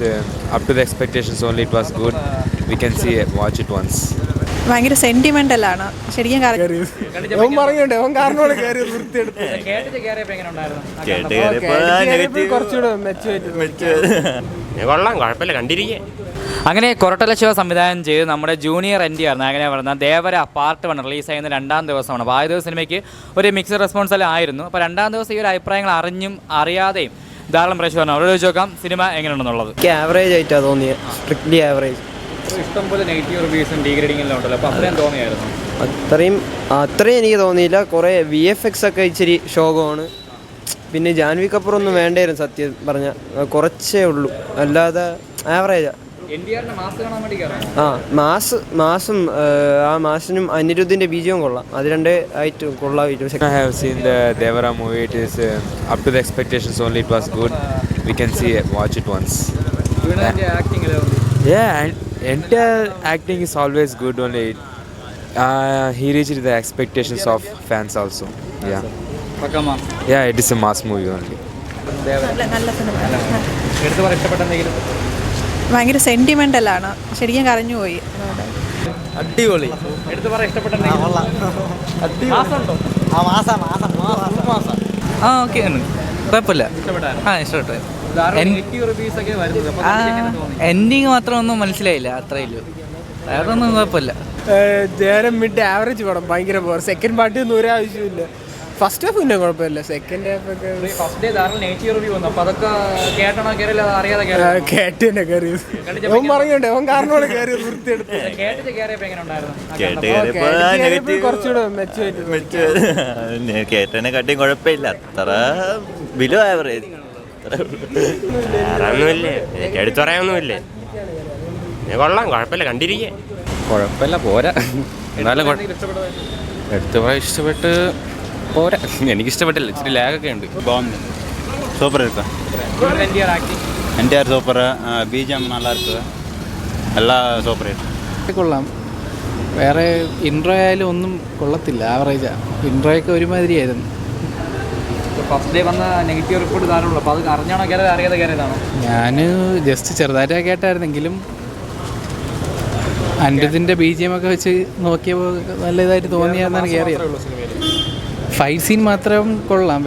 Up to the expectations only, it was good. We can see it, watch it once. ഭയങ്കര sentimental ആണ് ശരിക്കും. അങ്ങനെ കൊരട്ടല ശിവ സംവിധാനം ചെയ്ത് നമ്മുടെ ജൂനിയർ NTR അങ്ങനെ പറഞ്ഞ ദേവര പാർട്ട് 1 റിലീസ് ചെയ്യുന്ന 2ാം ദിവസമാണ്. അപ്പോൾ ആദ്യ ദിവസം സിനിമയ്ക്ക് ഒരു മിക്സഡ് റെസ്പോൺസ് എല്ലാം ആയിരുന്നു. അപ്പോൾ 2ാം ദിവസം ഈ ഒരു അഭിപ്രായങ്ങൾ അറിഞ്ഞും അറിയാതെയും ധാരാളം പ്രേക്ഷകരാണ്. അവരോട് ചോദിക്കാം സിനിമ എങ്ങനെയുണ്ടെന്നുള്ളത്. ആവറേജ് ആയിട്ടാണ് തോന്നിയത്, സ്ട്രിക്ട്ലി ആവറേജ്. ഇഷ്ടംപോലെ നെഗറ്റീവ് റിവ്യൂസും ഡീഗ്രേഡിംഗെല്ലാം ഉണ്ടല്ലോ, അപ്പോൾ അത്രയും തോന്നിയായിരുന്നു? അത്രയും എനിക്ക് തോന്നിയില്ല. കുറേ VFX ഒക്കെ ഇച്ചിരി ശോകമാണ്. പിന്നെ ജാൻവി കപൂർ ഒന്നും വേണ്ടായിരുന്നു സത്യം പറഞ്ഞാൽ, കുറച്ചേ ഉള്ളൂ, അല്ലാതെ ആവറേജാണ്. മാസും ആ മാസിനും അനിരുദ്ധിന്റെ ബീജവും കൊള്ളാം, അത് രണ്ടേ ആയിട്ട് കൊള്ളാം. I have seen the Devara movie. It is up to the expectations only, it was good. We can see it, watch it once. Yeah, and entire acting is always good only. He reached the expectations of fans also. Yeah, it is a mass movie only. ഭയങ്കര sentimental ആണ് ശരിക്കും, കരഞ്ഞുപോയി. അടിപൊളി. കുഴപ്പമില്ല, ഇഷ്ടപ്പെട്ടു. Ending മാത്രം ഒന്നും മനസ്സിലായില്ല, അത്രയില്ല, വേറെ ഒന്നും കുഴപ്പമില്ല. മിഡ് ആവറേജ് പടം, ഭയങ്കര പോർ. സെക്കൻഡ് പാർട്ടി ഒന്നും ഒരു ആവശ്യമില്ല. ഫസ്റ്റ് ഹാഫ് പിന്നെ കുഴപ്പമില്ല, സെക്കൻഡ് ഹാഫ് ഒക്കെ കേട്ട് തന്നെ കയറിയത്. അവൻ പറഞ്ഞോണ്ടേ, അവൻ കാരണമാണ് കയറിയത്, വൃത്തിയെടുത്ത് കുറച്ചുകൂടെ കേട്ടനെ കട്ടിയും കുഴപ്പമില്ല, അത്ര ബിലോ ആവറേജ്. എടുത്തു പറയാനൊന്നുമില്ലേ, കൊള്ളാം, കുഴപ്പമില്ല, കണ്ടിരിക്കേ കുഴപ്പമില്ല, പോരാ. എന്നാലും എടുത്തു പറയാൻ ഇഷ്ടപ്പെട്ട് പോരാ, എനിക്കിഷ്ടപ്പെട്ടില്ല, ഇച്ചിരി ലാഗൊക്കെ ഉണ്ട്. சூப்பர் இருக்கா NTR சூப்பர், BGM நல்லா இருக்கு, എല്ലാം സൂപ്പർ കൊള്ളാം. വേറെ ഇൻട്രോ ആയാലും ഒന്നും കൊള്ളത്തില്ല, ആവറേജാണ്. ഇൻട്രോയൊക്കെ ഒരുമാതിരിയായിരുന്നു. ഫസ്റ്റ് ഡേ വന്ന നെഗറ്റീവ് റിപ്പോർട്ട് ധാരാളമുള്ളൂ, അപ്പോൾ അത് അറിഞ്ഞാണോ കയറിയത്, അറിയാതെ കയറിയതാണോ? ഞാൻ ജസ്റ്റ് ചെറുതായിട്ടൊക്കെ കേട്ടായിരുന്നെങ്കിലും അനിരുദ്ധിൻ്റെ BGM ഒക്കെ വെച്ച് നോക്കിയപ്പോൾ നല്ല ഇതായിട്ട് തോന്നിയാണെന്നാണ് കയറിയത്. ഫൈറ്റ് സീൻ മാത്രം കൊള്ളാം.